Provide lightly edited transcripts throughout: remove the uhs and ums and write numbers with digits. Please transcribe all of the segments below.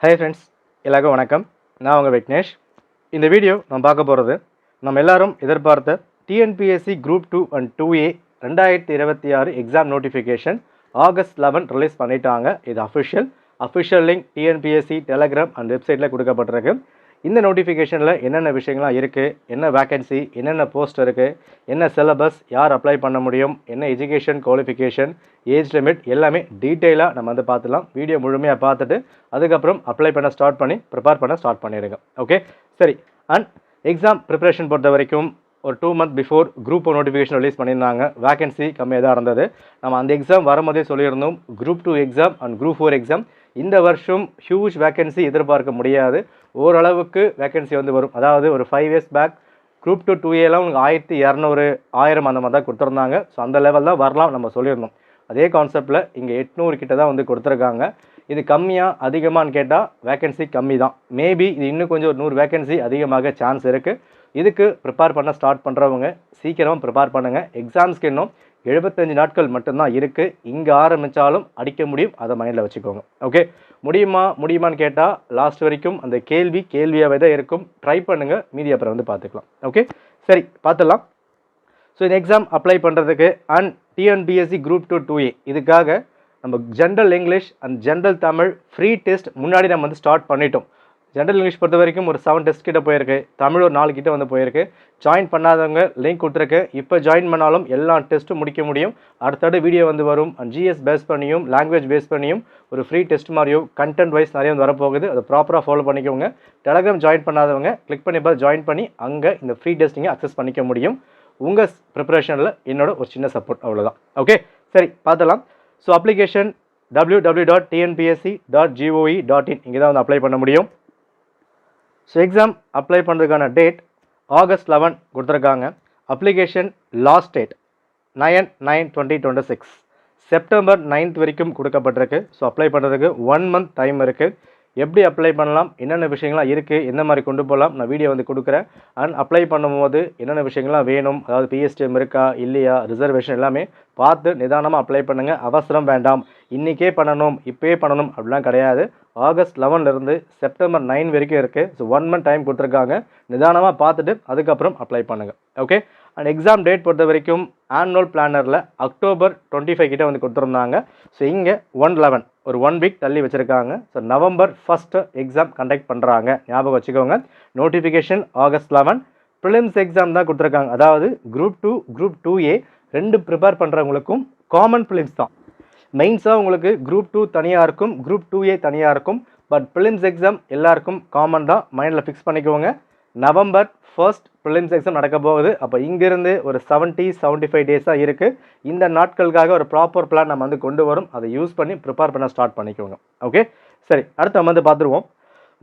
Hi friends, எல்லாருக்கும் வணக்கம். நான் உங்கள் விக்னேஷ். இந்த வீடியோ நம்ம பார்க்க போகிறது நம்ம எல்லாரும் எதிர்பார்த்த TNPSC group 2 and 2A 2026 exam notification August 11 release பண்ணிட்டாங்க. இது official link TNPSC Telegram and வெப்சைட்டில் கொடுக்கப்பட்டிருக்கு. இந்த நோட்டிஃபிகேஷனில் என்னென்ன விஷயங்கள்லாம் இருக்குது, என்ன வேக்கன்சி, என்னென்ன போஸ்ட் இருக்குது, என்ன சிலபஸ், யார் அப்ளை பண்ண முடியும், என்ன எஜுகேஷன் குவாலிஃபிகேஷன், ஏஜ் லிமிட் எல்லாமே டீட்டெயிலாக நம்ம வந்து பார்த்துலாம். வீடியோ முழுமையாக பார்த்துட்டு அதுக்கப்புறம் அப்ளை பண்ண ப்ரிப்பேர் பண்ண ஸ்டார்ட் பண்ணிடுங்க. ஓகே, சரி. அண்ட் எக்ஸாம் ப்ரிப்பரேஷன் பொறுத்த வரைக்கும் ஒரு 2 months before group 1 notification release பண்ணியிருந்தாங்க. வேகன்சி கம்மியாக தான் இருந்தது. நம்ம அந்த எக்ஸாம் வரும்போதே சொல்லியிருந்தோம், group 2 exam and group 4 exam இந்த வருஷம் ஹியூஜ் வேகன்சி எதிர்பார்க்க முடியாது. ஓரளவுக்கு வேகன்சி வந்து வரும். அதாவது ஒரு 5 years பேக் குரூப் 2 2Aலாம் உங்களுக்கு 1200 1000 அந்த மாதிரி தான் கொடுத்துருந்தாங்க. ஸோ அந்த லெவல் தான் வரலாம் நம்ம சொல்லியிருந்தோம். அதே கான்செப்டில் இங்கே 800 கிட்ட தான் வந்து கொடுத்துருக்காங்க. இது கம்மியாக அதிகமானு கேட்டால் வேகன்சி கம்மி தான். மேபி இது இன்னும் கொஞ்சம் ஒரு 100 வேகன்சி அதிகமாக சான்ஸ் இருக்குது. இதுக்கு ப்ரிப்பேர் பண்ண ஸ்டார்ட் பண்ணுறவங்க சீக்கிரமாக ப்ரிப்பேர் பண்ணுங்கள். எக்ஸாம்ஸ்க்கு இன்னும் 75 நாட்கள் மட்டும்தான் இருக்குது. இங்கே ஆரம்பித்தாலும் அடிக்க முடியும், அதை மைண்டில் வச்சுக்கோங்க. ஓகே, முடியுமான்னு கேட்டால் லாஸ்ட் வரைக்கும் அந்த கேள்வியாகவே தான் இருக்கும். ட்ரை பண்ணுங்கள், மீதி அப்புறம் வந்து பார்த்துக்கலாம். ஓகே, சரி, பார்த்துடலாம். ஸோ இந்த எக்ஸாம் அப்ளை பண்ணுறதுக்கு அண்ட் டிஎன்பிஎஸ்சி குரூப் 2 2A இதுக்காக நம்ம general English and general Tamil free test முன்னாடி நம்ம வந்து ஸ்டார்ட் பண்ணிட்டோம். ஜென்ரல் இங்கிலீஷ் பொறுத்த வரைக்கும் ஒரு 7 டெஸ்ட் கிட்ட போயிருக்கு. தமிழ் ஒரு 4 கிட்ட வந்து போயிருக்கு. ஜாயின் பண்ணாதவங்க லிங்க் கொடுத்துருக்கு. இப்போ ஜாயின் பண்ணாலும் எல்லா டெஸ்ட்டும் முடிக்க முடியும். அடுத்தடுத்த வீடியோ வந்து வரும். அண்ட் ஜிஎஸ் பேஸ் பண்ணியும் லாங்குவேஜ் பேஸ் பண்ணியும் ஒரு ஃப்ரீ டெஸ்ட் மாதிரியும் கண்டென்ட் வைஸ் நிறைய வந்து வரப்போகுது. அதை ப்ராப்பராக ஃபாலோ பண்ணிக்கோங்க. டெலகிராம் ஜாயின் பண்ணாதவங்க கிளிக் பண்ணி ஜாயின் பண்ணி அங்கே இந்த ஃப்ரீ டெஸ்ட்டிங்கை அக்சஸ் பண்ணிக்க முடியும். உங்கள் ப்ரிப்பரேஷனில் என்னோட ஒரு சின்ன சப்போர்ட், அவ்வளோதான். ஓகே, சரி, பார்த்துலாம். ஸோ அப்ளிகேஷன் www.tnpsc.gov.in இங்கே தான் வந்து அப்ளை பண்ண முடியும். ஸோ எக்ஸாம் அப்ளை பண்ணுறதுக்கான டேட் ஆகஸ்ட் 11 கொடுத்துருக்காங்க. Application last date 9/9/2026 September 9th வரைக்கும் கொடுக்கப்பட்டிருக்கு. ஸோ அப்ளை பண்ணுறதுக்கு 1 month டைம் இருக்குது. எப்படி அப்ளை பண்ணலாம், என்னென்ன விஷயங்கள்லாம் இருக்குது, எந்த மாதிரி கொண்டு போகலாம், நான் வீடியோ வந்து கொடுக்குறேன். அண்ட் அப்ளை பண்ணும்போது என்னென்ன விஷயங்கள்லாம் வேணும், அதாவது பிஎஸ்டிஎம் இருக்கா இல்லையா, ரிசர்வேஷன் எல்லாமே பார்த்து நிதானமாக அப்ளை பண்ணுங்கள். அவசரம் வேண்டாம், இன்றைக்கே பண்ணணும் இப்போயே பண்ணணும் அப்படிலாம் கிடையாது. ஆகஸ்ட் 11லேருந்து செப்டம்பர் 9 வரைக்கும் இருக்குது. ஸோ 1 month டைம் கொடுத்துருக்காங்க. நிதானமாக பார்த்துட்டு அதுக்கப்புறம் அப்ளை பண்ணுங்கள். ஓகே, அண்ட் எக்ஸாம் டேட் பொறுத்த வரைக்கும் ஆனுவல் பிளானரில் அக்டோபர் 25 கிட்ட வந்து கொடுத்துருந்தாங்க. ஸோ இங்கே 1/11 ஒரு 1 week தள்ளி வச்சுருக்காங்க. So November 1st exam conduct பண்ணுறாங்க. ஞாபகம் வச்சுக்கோங்க. Notification August 11. ப்ரிலிம்ஸ் எக்ஸாம் தான் கொடுத்துருக்காங்க. அதாவது குரூப் 2 குரூப் 2A ரெண்டு ப்ரிப்பேர் பண்ணுறவங்களுக்கும் காமன் ப்ரிலிம்ஸ் தான். மெயின்ஸாக உங்களுக்கு குரூப் 2 தனியாக இருக்கும், குரூப் 2A தனியாக இருக்கும். பட் ப்ரிலிம்ஸ் எக்ஸாம் எல்லாருக்கும் காமன் தான். மைண்டில் ஃபிக்ஸ் பண்ணிக்கோங்க. நவம்பர் 1st ப்ரிலிம்ஸ் எக்ஸாம் நடக்க போகுது. அப்போ இங்கேருந்து ஒரு 70-75 டேஸாக இருக்குது. இந்த நாட்களுக்காக ஒரு ப்ராப்பர் பிளான் நம்ம வந்து கொண்டு வரும். அதை யூஸ் பண்ணி ப்ரிப்பேர் பண்ண ஸ்டார்ட் பண்ணிக்கோங்க. ஓகே, சரி, அடுத்து நம்ம வந்து பார்த்துருவோம்.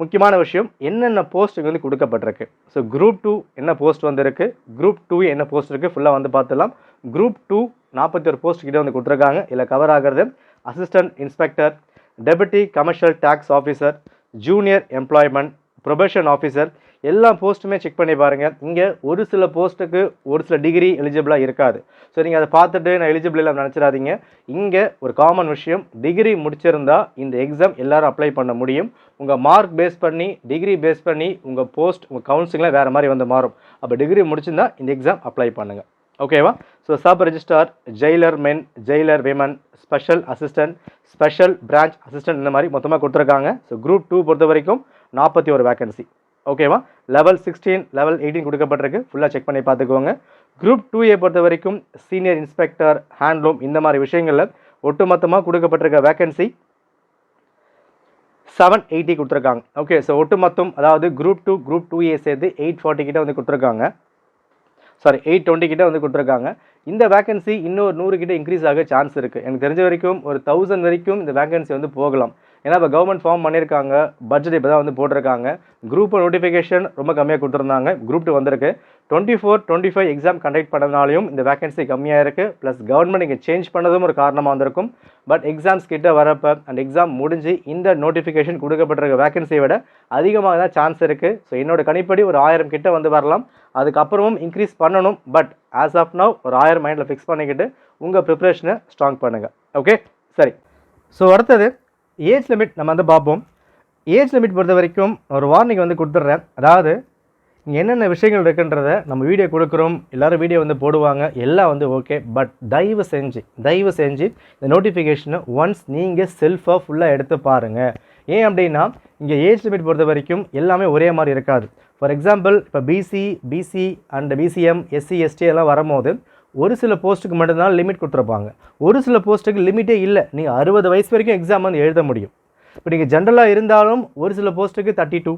முக்கியமான விஷயம், என்னென்ன போஸ்ட்டுக்கு வந்து கொடுக்கப்பட்டிருக்கு. ஸோ குரூப் 2 என்ன போஸ்ட் வந்து இருக்குது, குரூப் 2A என்ன போஸ்ட் இருக்குது, ஃபுல்லாக வந்து பார்த்துலாம். குரூப் 2 41 போஸ்ட் கிட்ட வந்து கொடுத்துருக்காங்க. இதில் கவர் ஆகிறது assistant inspector, deputy commercial tax officer, junior employment, probation officer, எல்லா போஸ்ட்டுமே செக் பண்ணி பாருங்கள். இங்கே ஒரு சில போஸ்ட்டுக்கு ஒரு சில டிகிரி எலிஜிபிளாக இருக்காது. ஸோ நீங்கள் அதை பார்த்துட்டு நான் எலிஜிபிள் இல்லை நினச்சிடாதீங்க. இங்கே ஒரு காமன் விஷயம், டிகிரி முடிச்சிருந்தா இந்த எக்ஸாம் எல்லோரும் அப்ளை பண்ண முடியும். உங்கள் மார்க் பேஸ் பண்ணி டிகிரி பேஸ் பண்ணி உங்கள் போஸ்ட் உங்கள் கவுன்சிலிங்கில் வேறு மாதிரி வந்து மாறும். அப்போ டிகிரி முடிச்சிருந்தா இந்த எக்ஸாம் அப்ளை பண்ணுங்கள். ஓகேவா? So sub registrar, jailor men, jailor women, special assistant, special branch assistant, இந்த மாதிரி மொத்தமாக கொடுத்துருக்காங்க. ஸோ குரூப் 2 பொறுத்த வரைக்கும் 41 வேகன்சி. ஓகேவா? லெவல் 16 லெவல் 18 கொடுக்கப்பட்டிருக்கு. ஃபுல்லாக செக் பண்ணி பார்த்துக்கோங்க. குரூப் 2A பொறுத்த வரைக்கும் சீனியர் இன்ஸ்பெக்டர், ஹேண்ட்லூம், இந்த மாதிரி விஷயங்களில் ஒட்டுமொத்தமாக கொடுக்கப்பட்டிருக்க வேகன்சி 780 கொடுத்துருக்காங்க. ஓகே, ஸோ ஒட்டுமொத்தம் அதாவது குரூப் 2 குரூப் 2A சேர்த்து 840 கிட்ட வந்து கொடுத்துருக்காங்க. 820 கிட்ட வந்து கொடுத்துருக்காங்க. இந்த வேகன்சி இன்னும் 100 கிட்ட இன்க்ரீஸ் ஆக சான்ஸ் இருக்குது. எனக்கு தெரிஞ்ச வரைக்கும் ஒரு 1000 வரைக்கும் இந்த வேகன்சி வந்து போகலாம். ஏன்னா இப்போ கவர்மெண்ட் ஃபார்ம் பண்ணியிருக்காங்க, பட்ஜெட் இப்போ தான் வந்து போட்டிருக்காங்க. குரூப் நோட்டிஃபிகேஷன் ரொம்ப கம்மியாக கொடுத்துருந்தாங்க. குரூப் 2 வந்திருக்கு. 24-25 எக்ஸாம் கண்டக்ட் பண்ணதுனாலையும் இந்த வேகன்சி கம்மியாக இருக்குது. ப்ளஸ் கவர்மெண்ட் இங்கே சேஞ்ச் பண்ணதும் ஒரு காரணமாக வந்திருக்கும். பட் எக்ஸாம்ஸ் கிட்ட வரப்போ அண்ட் எக்ஸாம் முடிஞ்சு இந்த நோட்டிஃபிகேஷன் கொடுக்கப்பட்டிருக்க வேகன்சியை விட அதிகமாக தான் சான்ஸ் இருக்குது. ஸோ என்னோட கணிப்படி ஒரு 1000 கிட்ட வந்து வரலாம். அதுக்கப்புறமும் இன்க்ரீஸ் பண்ணணும். பட் ஆஸ் ஆஃப் நவ் ஒரு 1000 மைண்டில் ஃபிக்ஸ் பண்ணிக்கிட்டு உங்கள் ப்ரிப்ரேஷனை ஸ்ட்ராங் பண்ணுங்கள். ஓகே, சரி. ஸோ அடுத்தது ஏஜ் லிமிட் நம்ம வந்து பார்ப்போம். ஏஜ் லிமிட் பொறுத்த வரைக்கும் ஒரு வார்னிங் வந்து கொடுத்துட்றேன். அதாவது இங்கே என்னென்ன விஷயங்கள் இருக்குன்றத நம்ம வீடியோ கொடுக்குறோம், எல்லோரும் வீடியோ வந்து போடுவாங்க, எல்லாம் வந்து ஓகே. பட் தயவு செஞ்சு இந்த நோட்டிஃபிகேஷனை ஒன்ஸ் நீங்கள் செல்ஃபாக ஃபுல்லாக எடுத்து பாருங்கள். ஏன் அப்படின்னா இங்கே ஏஜ் லிமிட் பொறுத்த வரைக்கும் எல்லாமே ஒரே மாதிரி இருக்காது. ஃபார் எக்ஸாம்பிள் இப்போ BC and BCM SC ST எல்லாம் வரும்போது ஒரு சில போஸ்ட்டுக்கு மட்டும்தான் லிமிட் கொடுத்துருப்பாங்க. ஒரு சில போஸ்ட்டுக்கு லிமிட்டே இல்லை. நீங்கள் 60 வயசு வரைக்கும் எக்ஸாம் வந்து எழுத முடியும். இப்போ நீங்கள் ஜென்ரலாக இருந்தாலும் ஒரு சில போஸ்ட்டுக்கு 32,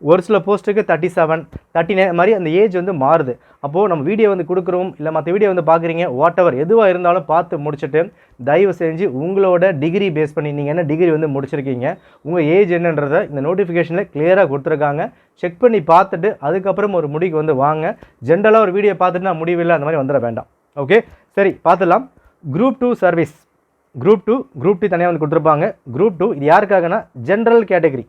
ஒரு சில போஸ்ட்டுக்கு 37, 39 மாதிரி அந்த ஏஜ் வந்து மாறுது. அப்போது நம்ம வீடியோ வந்து கொடுக்குறோம், இல்லை மற்ற வீடியோ வந்து பார்க்குறீங்க, வாட் எவர் எதுவாக இருந்தாலும் பார்த்து முடிச்சுட்டு தயவு செஞ்சு உங்களோட டிகிரி பேஸ் பண்ணி நீங்கள் என்ன டிகிரி வந்து முடிச்சிருக்கீங்க, உங்கள் ஏஜ் என்னன்றதை இந்த நோட்டிஃபிகேஷனில் கிளியராக கொடுத்துருக்காங்க. செக் பண்ணி பார்த்துட்டு அதுக்கப்புறம் ஒரு முடிவுக்கு வந்து வாங்க. ஜென்ரலாக ஒரு வீடியோ பார்த்துட்டு நான் முடிவில்லை அந்த மாதிரி வந்துட வேண்டாம். ஓகே, சரி பார்த்துடலாம். குரூப் 2 சர்வீஸ், குரூப் 2 தனியாக வந்து கொடுத்துருப்பாங்க. குரூப் 2 இது யாருக்காகனா ஜென்ரல் கேட்டகரி.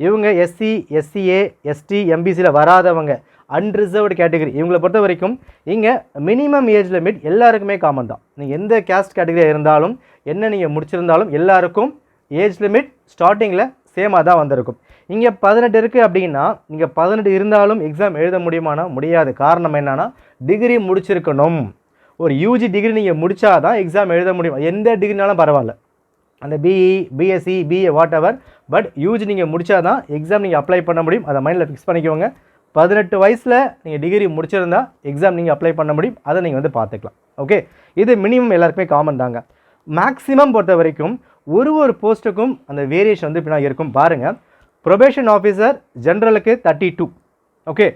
இவங்க எஸ்சி எஸ்சிஏ எஸ்டி எம்பிசியில் வராதவங்க, அன்ரிசர்வ்டு கேட்டகரி. இவங்களை பொறுத்த வரைக்கும் இங்கே மினிமம் ஏஜ் லிமிட் எல்லாருக்குமே காமன் தான். நீங்கள் எந்த கேஸ்ட் கேட்டகரியாக இருந்தாலும் என்ன நீங்கள் முடிச்சிருந்தாலும் எல்லாருக்கும் ஏஜ் லிமிட் ஸ்டார்டிங்கில் சேமாக தான் வந்திருக்கும். இங்கே 18 இருக்குது அப்படின்னா நீங்கள் 18 இருந்தாலும் எக்ஸாம் எழுத முடியுமானா முடியாது. காரணம் என்னென்னா டிகிரி முடிச்சிருக்கணும். ஒரு யூஜி டிகிரி நீங்கள் முடித்தா தான் எக்ஸாம் எழுத முடியும். எந்த டிகிரினாலும் பரவாயில்ல, அந்த BE BSc BA whatever, but UG நீங்கள் முடித்தா தான் எக்ஸாம் நீங்கள் அப்ளை பண்ண முடியும். அதை மைண்டில் ஃபிக்ஸ் பண்ணிக்கோங்க. 18 வயசில் நீங்கள் டிகிரி முடிச்சிருந்தால் எக்ஸாம் நீங்கள் அப்ளை பண்ண முடியும். அதை நீங்கள் வந்து பார்த்துக்கலாம். ஓகே, இது மினிமம் எல்லாருக்குமே காமன் தாங்க. மேக்ஸிமம் பொறுத்த வரைக்கும் ஒரு போஸ்ட்டுக்கும் அந்த வேரியேஷன் வந்து இப்படி இருக்கும். பாருங்கள், ப்ரொபேஷன் ஆஃபீஸர் ஜென்ரலுக்கு 32. Okay,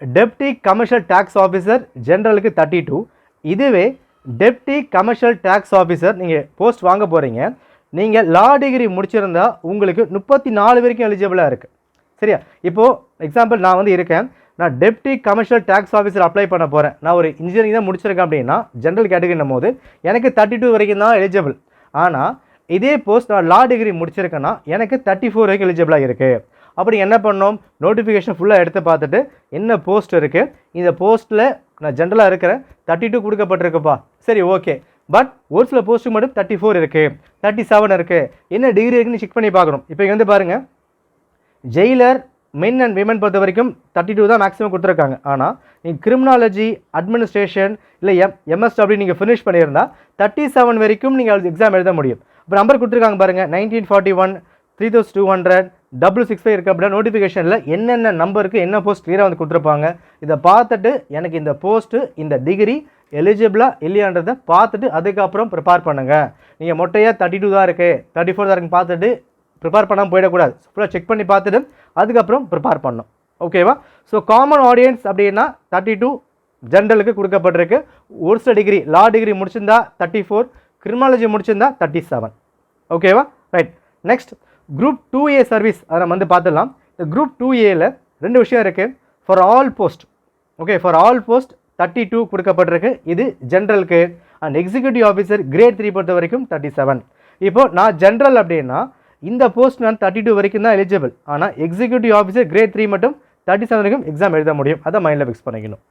deputy commercial tax officer ஜென்ரலுக்கு 32. இதுவே டெப்டி கமர்ஷியல் டேக்ஸ் ஆஃபீஸர் நீங்கள் போஸ்ட் வாங்க போகிறீங்க, நீங்கள் லா டிகிரி முடிச்சிருந்தா உங்களுக்கு 34 வரைக்கும் எலிஜிபிளாக இருக்குது. சரியா? இப்போது எக்ஸாம்பிள் நான் வந்து இருக்கேன், நான் deputy commercial tax officer apply பண்ண போகிறேன். நான் ஒரு இன்ஜினியரிங் தான் முடிச்சிருக்கேன் அப்படின்னா ஜென்ரல் கேட்டகரின்னும் போது எனக்கு 32 வரைக்கும் தான் எலிஜிபிள். ஆனால் இதே போஸ்ட் நான் லா டிகிரி முடிச்சிருக்கேன்னா எனக்கு 34 வரைக்கும் எலிஜிபிளாக இருக்குது. அப்படி என்ன பண்ணோம், நோட்டிஃபிகேஷன் ஃபுல்லாக எடுத்து பார்த்துட்டு என்ன போஸ்ட் இருக்குது, இந்த போஸ்ட்டில் நான் ஜென்ரலாக இருக்கிறேன், 32 கொடுக்கப்பட்டிருக்குப்பா, சரி ஓகே. பட் ஒரு சில போஸ்ட்டுக்கு மட்டும் 34 இருக்குது, 37 இருக்குது, என்ன டிகிரி இருக்குன்னு செக் பண்ணி பார்க்கணும். இப்போ இங்கே வந்து பாருங்கள், ஜெயிலர் மென் அண்ட் விமன் பொறுத்த வரைக்கும் 32 தான் மேக்ஸிமம் கொடுத்துருக்காங்க. ஆனால் நீங்கள் கிரிமினாலஜி அட்மினிஸ்ட்ரேஷன் இல்லை எம்எஸ்டபிள்யூ நீங்கள் ஃபினிஷ் பண்ணியிருந்தால் 37 வரைக்கும் நீங்கள் எக்ஸாம் எழுத முடியும். இப்போ நம்பர் கொடுத்துருக்காங்க பாருங்கள், 1941, 3200, 665 இருக்குது. அப்படின்னா நோட்டிஃபிகேஷனில் என்னென்ன நம்பருக்கு என்ன போஸ்ட் கிளியராக வந்து கொடுத்துருப்பாங்க. இதை பார்த்துட்டு எனக்கு இந்த போஸ்ட்டு இந்த டிகிரி எலிஜிபிளாக இல்லையான்றதை பார்த்துட்டு அதுக்கப்புறம் ப்ரிப்பேர் பண்ணுங்கள். நீங்கள் மொட்டையாக 32 தான் இருக்குது 34 தான் இருக்குன்னு பார்த்துட்டு ப்ரிப்பேர் பண்ணாமல் போயிடக்கூடாது. ஃபுல்லாக செக் பண்ணி பார்த்துட்டு அதுக்கப்புறம் ப்ரிப்பேர் பண்ணணும். ஓகேவா? ஸோ காமன் ஆடியன்ஸ் அப்படின்னா 32 ஜென்ரலுக்கு கொடுக்கப்பட்டிருக்கு. ஒரு சில டிகிரி லா டிகிரி முடிச்சிருந்தா 34, கிரிமினாலஜி முடிச்சிருந்தா 37. ஓகேவா? Right. Next group 2A service, அதை நம்ம வந்து பார்த்துடலாம். இந்த குரூப் 2Aல 2 விஷயம் இருக்குது. For all post, okay, for all post 32 கொடுக்கப்பட்டிருக்கு. இது ஜென்ரலுக்கு. அண்ட் எக்ஸிக்யூட்டிவ் ஆஃபீஸர் கிரேட் 3 பொறுத்த வரைக்கும் 37. இப்போது நான் ஜென்ரல் அப்படின்னா இந்த போஸ்ட் நான் 32 வரைக்கும் தான் எலிஜிபிள். ஆனால் எக்ஸிக்யூட்டிவ் ஆஃபீஸர் கிரேட் 3 மட்டும் 37 வரைக்கும் எக்ஸாம் எழுத முடியும். அதை மைண்டில் ஃபிக்ஸ் பண்ணிக்கணும்.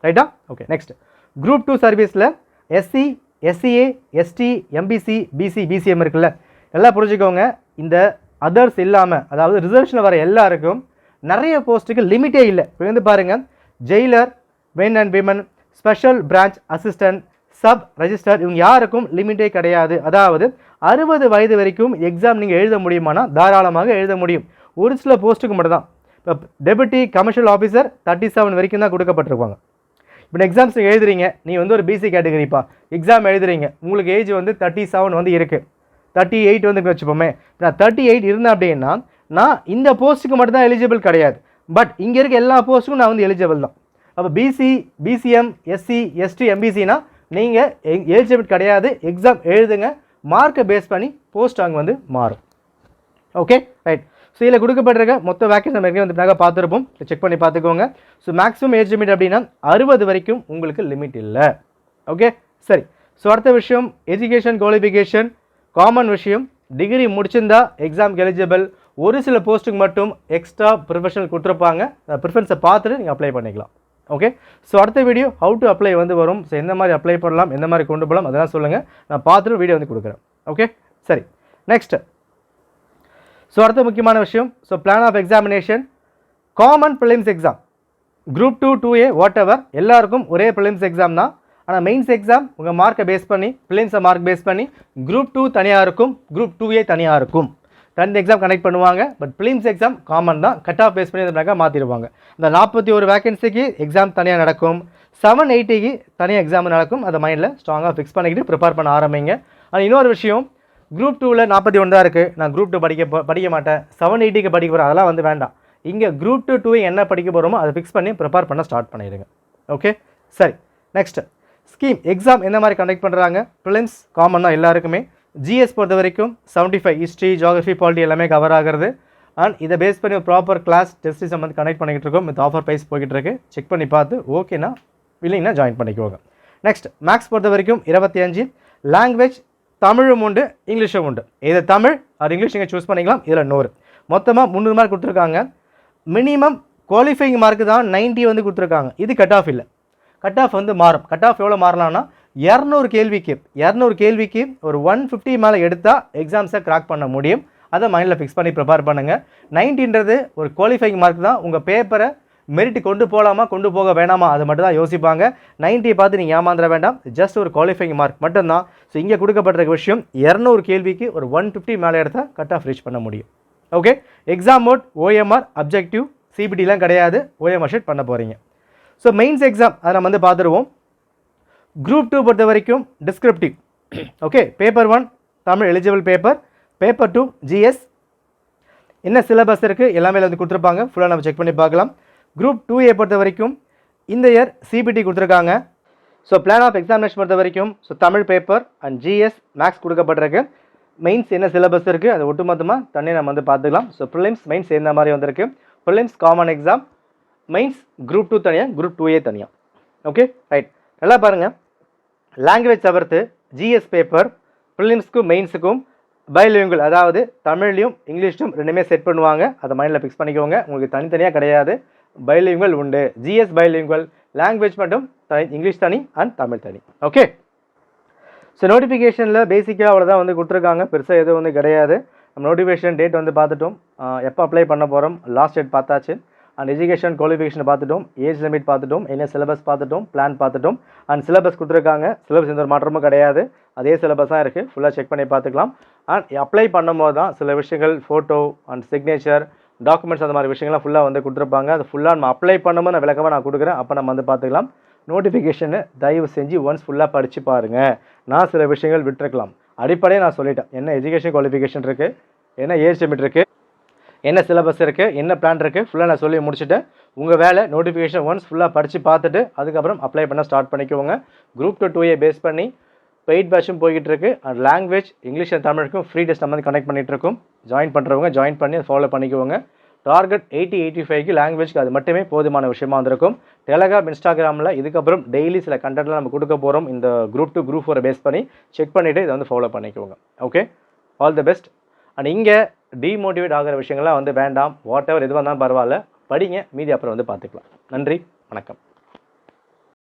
ரைட்டா? ஓகே. நெக்ஸ்ட் குரூப் 2 சர்வீஸில் SC SCA ST MBC BC BCM இருக்குல்ல, எல்லாம் புரிஞ்சுக்கோங்க. இந்த அதர்ஸ் இல்லாமல், அதாவது ரிசர்வேஷனில் வர எல்லாருக்கும் நிறைய போஸ்ட்டுக்கு லிமிட்டே இல்லை. இப்போ வந்து பாருங்கள், Jailer men and women, special branch assistant, sub register, இவங்க யாருக்கும் லிமிட்டே கிடையாது. அதாவது 60 வயது வரைக்கும் எக்ஸாம் நீங்கள் எழுத முடியுமானா தாராளமாக எழுத முடியும். ஒரு சில போஸ்ட்டுக்கு மட்டும் தான். இப்போ டெபுட்டி கமர்ஷியல் ஆஃபீஸர் 37 வரைக்கும் தான் கொடுக்கப்பட்டிருப்பாங்க. இப்போ எக்ஸாம்ஸ் எழுதுறீங்க, நீ வந்து ஒரு பிசி கேட்டகரிப்பா, எக்ஸாம் எழுதுறீங்க, உங்களுக்கு ஏஜ் வந்து 37 வந்து இருக்குது, 38 வந்து வச்சுப்போமே. நான் 38 இருந்தேன் அப்படின்னா நான் இந்த போஸ்ட்டுக்கு மட்டும் தான் எலிஜிபிள் கிடையாது. பட் இங்கே இருக்க எல்லா போஸ்ட்டுக்கும் நான் வந்து எலிஜிபிள் தான். அப்போ பிசி பிசிஎம் எஸ்சி எஸ்டி எம்பிசினா நீங்கள் எலிஜிபிள் கிடையாது. எக்ஸாம் எழுதுங்க, மார்க்கை பேஸ் பண்ணி போஸ்ட் அங்கே வந்து மாறும். Okay, right. ஸோ இதில் கொடுக்கப்பட்டிருக்க மொத்த வேக்கன்சி நம்ம வந்து நாங்கள் பார்த்துருப்போம், செக் பண்ணி பார்த்துக்கோங்க. ஸோ மேக்ஸிமம் ஏஜ் லிமிட் அப்படின்னா 60 வரைக்கும் உங்களுக்கு லிமிட் இல்லை. ஓகே, சரி. ஸோ அடுத்த விஷயம் எஜுகேஷன் குவாலிஃபிகேஷன். காமன் விஷயம், டிகிரி முடிச்சிருந்தா எக்ஸாம்க்கு எலிஜிபிள். ஒரு சில போஸ்ட்டுக்கு மட்டும் எக்ஸ்ட்ரா ப்ரொஃபஷனல் கொடுத்துருப்பாங்க, ப்ரிஃபரன்ஸை பார்த்துட்டு நீங்கள் அப்ளை பண்ணிக்கலாம். ஓகே, ஸோ அடுத்த வீடியோ ஹவு டு அப்ளை வந்து வரும். ஸோ எந்த மாதிரி அப்ளை பண்ணலாம், எந்த மாதிரி கொண்டு போகலாம் அதெல்லாம் சொல்லுங்கள், நான் பார்த்துட்டு வீடியோ வந்து கொடுக்குறேன். ஓகே, சரி. நெக்ஸ்ட் ஸோ அடுத்த முக்கியமான விஷயம், so plan of examination, common prelims exam group 2 2A whatever எல்லாருக்கும் ஒரே ப்ரிலிம்ஸ் எக்ஸாம் தான். ஆனால் மெயின்ஸ் எக்ஸாம் உங்கள் மார்க்கை பேஸ் பண்ணி, ப்ரிலிம்ஸை மார்க் பேஸ் பண்ணி குரூப் 2 தனியாக இருக்கும், குரூப் 2A தனியாக இருக்கும். ரெண்டு எக்ஸாம் கனெக்ட் பண்ணுவாங்க. பட் ப்ரிலிம்ஸ் எக்ஸாம் காமன் தான், கட் ஆஃப் பேஸ் பண்ணி இருந்தாக்க மாற்றிடுவாங்க. இந்த 41 வேகன்சிக்கு எக்ஸாம் தனியாக நடக்கும், 780க்கு தனியாக எக்ஸாம் நடக்கும். அதை மைண்டில் ஸ்ட்ராங்காக ஃபிக்ஸ் பண்ணிக்கிட்டு ப்ரிப்பேர் பண்ண ஆரம்பிங்க. ஆனால் இன்னொரு விஷயம், குரூப் 2ல் 41 தான் இருக்குது, நான் குரூப் 2 படிக்க மாட்டேன், 780க்கு படிக்க போகிறேன், அதெல்லாம் வந்து வேண்டாம். இங்கே குரூப் 2 2 என்ன படிக்க போகிறோமோ அதை ஃபிக்ஸ் பண்ணி ப்ரிப்பேர் பண்ண ஸ்டார்ட் பண்ணிடுங்க. ஓகே, சரி. நெக்ஸ்ட்டு ஸ்கீம் எக்ஸாம் எந்த மாதிரி கண்டக்ட் பண்ணுறாங்க? ப்ரிலிம்ஸ் காமன் தான் எல்லாருக்குமே. ஜிஎஸ் பொறுத்த வரைக்கும் 75 ஹிஸ்ட்ரி, ஜியோகிரஃபி, பாலிட்டி எல்லாமே கவர் ஆகிறது. அண்ட் இதை பேஸ் பண்ணி ஒரு ப்ராப்பர் கிளாஸ் டெஸ்ட் வந்து கனெக்ட் பண்ணிக்கிட்டு இருக்கோம். வித் ஆஃபர் ப்ரைஸ் போய்கிட்டு இருக்கு. செக் பண்ணி பார்த்து ஓகேனா இல்லைன்னா ஜாயின் பண்ணிக்கோங்க. நெக்ஸ்ட் மேக்ஸ் பொறுத்த வரைக்கும் 25. லாங்குவேஜ் தமிழும் உண்டு, இங்கிலீஷும் உண்டு. இது தமிழ் அது இங்கிலீஷ் நீங்கள் சூஸ் பண்ணிக்கலாம். இதில் 100 மொத்தமாக 300 மார்க் கொடுத்துருக்காங்க. மினிமம் குவாலிஃபைங் மார்க்கு தான் 90 வந்து கொடுத்துருக்காங்க. இது கட் ஆஃப் இல்லை, கட் ஆஃப் வந்து மாறும். கட் ஆஃப் எவ்வளோ மாறலாம்னா 200 கேள்விக்கு ஒரு 150 மேலே எடுத்தால் எக்ஸாம்ஸை கிராக் பண்ண முடியும். அதை மைண்டில் ஃபிக்ஸ் பண்ணி ப்ரிப்பேர் பண்ணுங்கள். 90ன்றது ஒரு குவாலிஃபைங் மார்க் தான். உங்கள் பேப்பரை மெரிட் கொண்டு போகலாமா கொண்டு போக வேணாமா அது மட்டும் தான் யோசிப்பாங்க. 90 பார்த்து நீங்கள் ஏமாந்துட வேண்டாம், ஜஸ்ட் ஒரு குவாலிஃபைங் மார்க் மட்டும்தான். ஸோ இங்கே கொடுக்கப்பட்டிருக்க விஷயம் 200 கேள்விக்கு ஒரு 150 மேலே எடுத்தால் கட் ஆஃப் ரீச் பண்ண முடியும். Okay, exam mode OMR, objective, சிபிடிலாம் கிடையாது, ஓஎம்ஆர் ஷீட் பண்ண போகிறீங்க. ஸோ மெயின்ஸ் எக்ஸாம் அதை நம்ம வந்து பார்த்துருவோம். குரூப் 2 பொறுத்த வரைக்கும் descriptive. Okay, paper 1 Tamil eligible paper, paper 2 GS. என்ன சிலபஸ் இருக்குது எல்லாமே வந்து கொடுத்துருப்பாங்க, ஃபுல்லாக நம்ம செக் பண்ணி பார்க்கலாம். குரூப் 2A பொறுத்த வரைக்கும் இந்த இயர் சிபிடி கொடுத்துருக்காங்க. ஸோ பிளான் ஆஃப் எக்ஸாமினேஷன் பொறுத்த வரைக்கும் so Tamil paper and GS maths கொடுக்கப்பட்டிருக்கு. மெயின்ஸ் என்ன சிலபஸ் இருக்குது அது ஒட்டுமொத்தமாக தண்ணி நம்ம வந்து பார்த்துக்கலாம். ஸோ ப்ரிலிம்ஸ் மெயின்ஸ் சேர்ந்த மாதிரி வந்திருக்கு. Prelims common exam, mains group 2 தனியாக, குரூப் 2A தனியாக. Okay, right. நல்லா பாருங்கள், லாங்குவேஜ் தவிர்த்து ஜிஎஸ் பேப்பர் ப்ரிலிம்ஸ்க்கும் மெயின்ஸுக்கும் பைலிங்குவல், அதாவது தமிழ்லையும் இங்கிலீஷும் ரெண்டுமே செட் பண்ணுவாங்க. அதை மைண்டில் ஃபிக்ஸ் பண்ணிக்கோங்க. உங்களுக்கு தனித்தனியாக கிடையாது, பைலிங்குவல் உண்டு. ஜிஎஸ் பைலிங்குவல், லாங்குவேஜ் மட்டும் தனி, இங்கிலீஷ் தனி அண்ட் தமிழ் தனி. ஓகே, ஸோ நோட்டிஃபிகேஷனில் பேசிக்காக அவ்வளோதான் வந்து கொடுத்துருக்காங்க, பெருசாக எதுவும் வந்து கிடையாது. நம்ம நோட்டிஃபிகேஷன் டேட் வந்து பார்த்துட்டோம், எப்போ அப்ளை பண்ண போகிறோம், லாஸ்ட் டேட் பார்த்தாச்சு. அண்ட் எஜுகேஷன் குவாலிஃபிகேஷன் பார்த்துட்டோம், ஏஜ் லிமிட் பார்த்துட்டோம், என்ன சிலபஸ் பார்த்துட்டோம், பிளான் பார்த்துட்டோம். அண்ட் சிலபஸ் கொடுத்துருக்காங்க, சிலபஸ் எந்த ஒரு மாற்றமும் கிடையாது, அதே சிலபஸ் தான் இருக்குது. ஃபுல்லாக செக் பண்ணி பார்த்துக்கலாம். அண்ட் அப்ளை பண்ணும்போது தான் சில விஷயங்கள், ஃபோட்டோ அண்ட் சிக்னேச்சர், டாக்குமெண்ட்ஸ் அந்த மாதிரி விஷயங்கள்லாம் ஃபுல்லாக வந்து கொடுத்துருப்பாங்க. அது ஃபுல்லாக நம்ம அப்ளை பண்ணும்போது நான் விளக்கமாக நான் கொடுக்குறேன், அப்போ நம்ம வந்து பார்த்துக்கலாம். நோட்டிஃபிகேஷனை தயவு செஞ்சு ஒன்ஸ் ஃபுல்லாக படித்து பாருங்கள். நான் சில விஷயங்கள் விட்டுருக்கலாம், அடிப்படையாக நான் சொல்லிட்டேன். என்ன எஜுகேஷன் குவாலிஃபிகேஷன் இருக்குது, என்ன ஏஜ் லிமிட் இருக்குது, என்ன சிலபஸ் இருக்குது, என்ன பிளான் இருக்குது, ஃபுல்லாக நான் சொல்லி முடிச்சுட்டேன். உங்கள் வேலை நோட்டிஃபிகேஷன் ஒன்ஸ் ஃபுல்லாக படித்து பார்த்துட்டு அதுக்கப்புறம் அப்ளை பண்ண ஸ்டார்ட் பண்ணிக்கோங்க. குரூப் 2 2A பேஸ் பண்ணி பெய்ட் பேட்சும் போய்கிட்டு இருக்குது. அண்ட் லாங்குவேஜ் இங்கிலீஷ் அண்ட் தமிழுக்கும் ஃப்ரீ டெஸ்ட் நம்ம வந்து கனெக்ட் பண்ணிகிட்டு இருக்கோம். ஜாயின் பண்ணுறவங்க ஜாயின் பண்ணி அதை ஃபாலோ பண்ணிக்கோங்க. டார்கெட் 80-85க்கு லாங்குவேஜ்க்கு அது மட்டுமே போதுமான விஷயமா வந்திருக்கும். டெலகிராம், இன்ஸ்டாகிராமில் இதுக்கப்புறம் டெய்லி சில கண்டென்ட்லாம் நம்ம கொடுக்க போகிறோம். இந்த குரூப் 2 குரூப் 4 பேஸ் பண்ணி செக் பண்ணிவிட்டு இதை வந்து ஃபாலோ பண்ணிக்கோங்க. Okay, all the best. And இங்கே டிமோட்டிவேட் ஆகிற விஷயங்கள்லாம் வந்து வேண்டாம். வாட் எவர் எதுவாக இருந்தாலும் பரவாயில்ல, படிங்க, மீதி அப்புறம் வந்து பார்த்துக்கலாம். நன்றி, வணக்கம்.